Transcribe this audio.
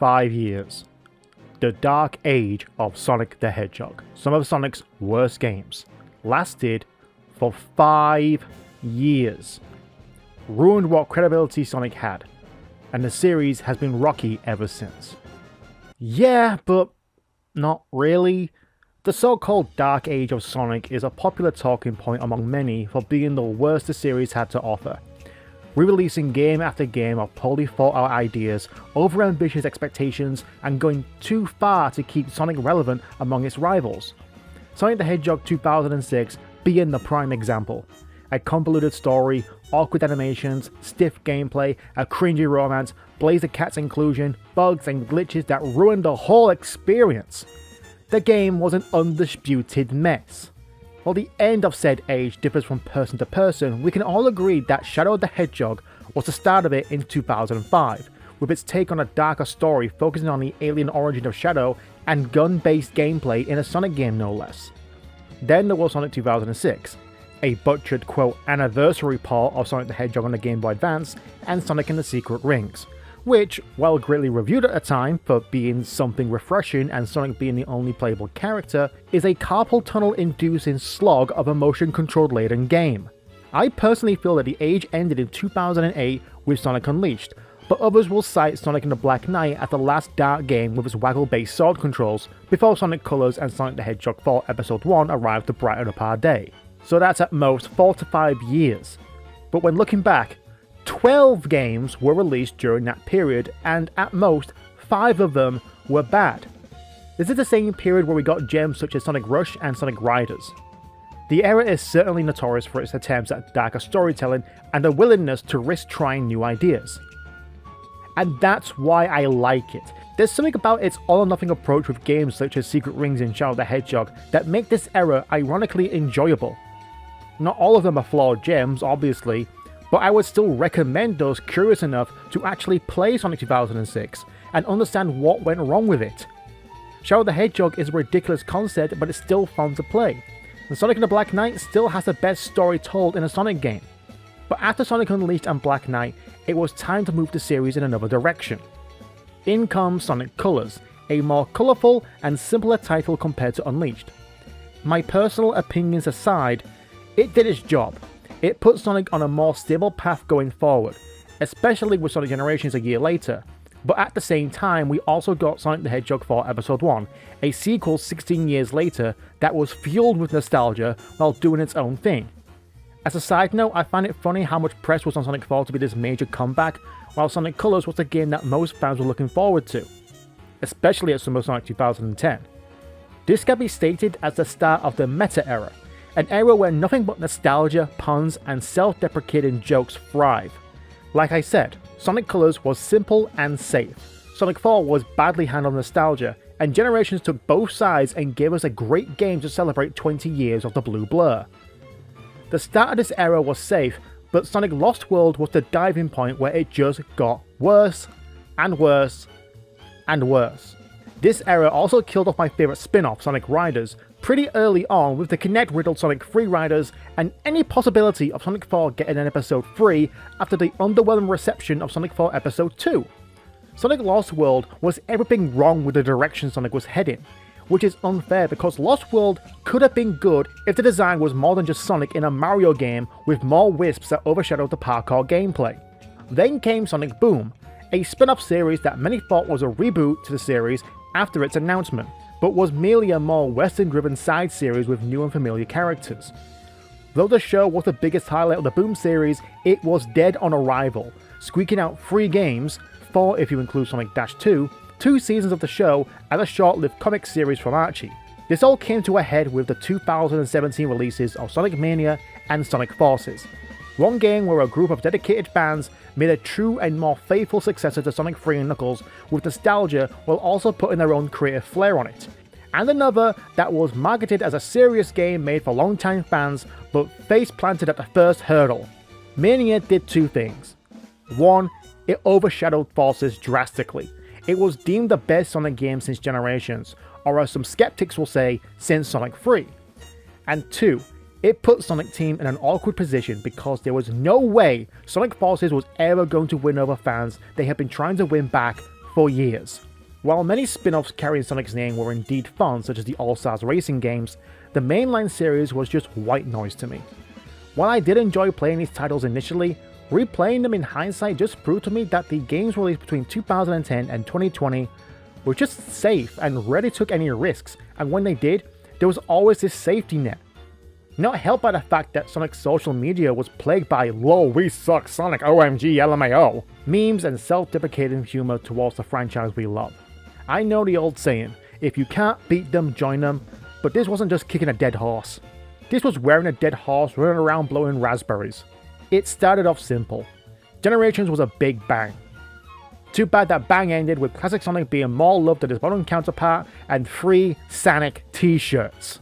5 years. The dark age of Sonic the Hedgehog, some of Sonic's worst games, lasted for 5 years. Ruined what credibility Sonic had, and the series has been rocky ever since. Yeah, but not really. The so-called Dark Age of Sonic is a popular talking point among many for being the worst the series had to offer. Re-releasing game after game of poorly thought out ideas, over-ambitious expectations, and going too far to keep Sonic relevant among its rivals. Sonic the Hedgehog 2006 being the prime example. A convoluted story, awkward animations, stiff gameplay, a cringy romance, Blaze the Cat's inclusion, bugs and glitches that ruined the whole experience. The game was an undisputed mess. While the end of said age differs from person to person, we can all agree that Shadow the Hedgehog was the start of it in 2005, with its take on a darker story focusing on the alien origin of Shadow and gun-based gameplay in a Sonic game no less. Then there was Sonic 2006, a butchered quote anniversary port of Sonic the Hedgehog on the Game Boy Advance and Sonic and the Secret Rings, which, while greatly reviewed at the time for being something refreshing and Sonic being the only playable character, is a carpal tunnel inducing slog of a motion controlled laden game. I personally feel that the age ended in 2008 with Sonic Unleashed, but others will cite Sonic and the Black Knight as the last dark game with its waggle-based sword controls, before Sonic Colors and Sonic the Hedgehog 4 Episode 1 arrived to brighten up our day. So that's at most 4 to 5 years. But when looking back, 12 games were released during that period, and at most, 5 of them were bad. This is the same period where we got gems such as Sonic Rush and Sonic Riders. The era is certainly notorious for its attempts at darker storytelling and a willingness to risk trying new ideas. And that's why I like it. There's something about its all-or-nothing approach with games such as Secret Rings and Shadow the Hedgehog that make this era ironically enjoyable. Not all of them are flawed gems, obviously, but I would still recommend those curious enough to actually play Sonic 2006 and understand what went wrong with it. Shadow the Hedgehog is a ridiculous concept, but it's still fun to play, and Sonic and the Black Knight still has the best story told in a Sonic game. But after Sonic Unleashed and Black Knight, it was time to move the series in another direction. In comes Sonic Colors, a more colourful and simpler title compared to Unleashed. My personal opinions aside, it did its job. It put Sonic on a more stable path going forward, especially with Sonic Generations a year later, but at the same time we also got Sonic the Hedgehog 4 Episode 1, a sequel 16 years later that was fueled with nostalgia while doing its own thing. As a side note, I find it funny how much press was on Sonic 4 to be this major comeback, while Sonic Colors was the game that most fans were looking forward to, especially at Summer Sonic 2010. This can be stated as the start of the meta era, an era where nothing but nostalgia, puns, and self-deprecating jokes thrive. Like I said, Sonic Colors was simple and safe. Sonic 4 was badly handled nostalgia, and Generations took both sides and gave us a great game to celebrate 20 years of the Blue Blur. The start of this era was safe, but Sonic Lost World was the diving point where it just got worse, and worse, and worse. This era also killed off my favourite spin-off, Sonic Riders, pretty early on with the Kinect-riddled Sonic 3 Riders and any possibility of Sonic 4 getting an Episode 3 after the underwhelming reception of Sonic 4 Episode 2. Sonic Lost World was everything wrong with the direction Sonic was heading, which is unfair because Lost World could have been good if the design was more than just Sonic in a Mario game with more wisps that overshadowed the parkour gameplay. Then came Sonic Boom, a spin-off series that many thought was a reboot to the series after its announcement, but was merely a more Western-driven side series with new and familiar characters. Though the show was the biggest highlight of the Boom series, it was dead on arrival, squeaking out 3 games, 4 if you include Sonic Dash 2, 2 seasons of the show, and a short-lived comic series from Archie. This all came to a head with the 2017 releases of Sonic Mania and Sonic Forces, one game where a group of dedicated fans made a true and more faithful successor to Sonic 3 and Knuckles with nostalgia while also putting their own creative flair on it, and another that was marketed as a serious game made for longtime fans but face planted at the first hurdle. Mania did 2 things. 1, it overshadowed Forces drastically. It was deemed the best Sonic game since Generations, or as some skeptics will say, since Sonic 3. And 2, it put Sonic Team in an awkward position because there was no way Sonic Forces was ever going to win over fans they had been trying to win back for years. While many spin-offs carrying Sonic's name were indeed fun, such as the All-Stars racing games, the mainline series was just white noise to me. While I did enjoy playing these titles initially, replaying them in hindsight just proved to me that the games released between 2010 and 2020 were just safe and rarely took any risks, and when they did, there was always this safety net. Not helped by the fact that Sonic's social media was plagued by "lol we suck Sonic OMG LMAO" memes and self-deprecating humor towards the franchise we love. I know the old saying, if you can't beat them, join them, but this wasn't just kicking a dead horse. This was wearing a dead horse running around blowing raspberries. It started off simple. Generations was a big bang. Too bad that bang ended with classic Sonic being more loved than his modern counterpart and free Sonic t-shirts.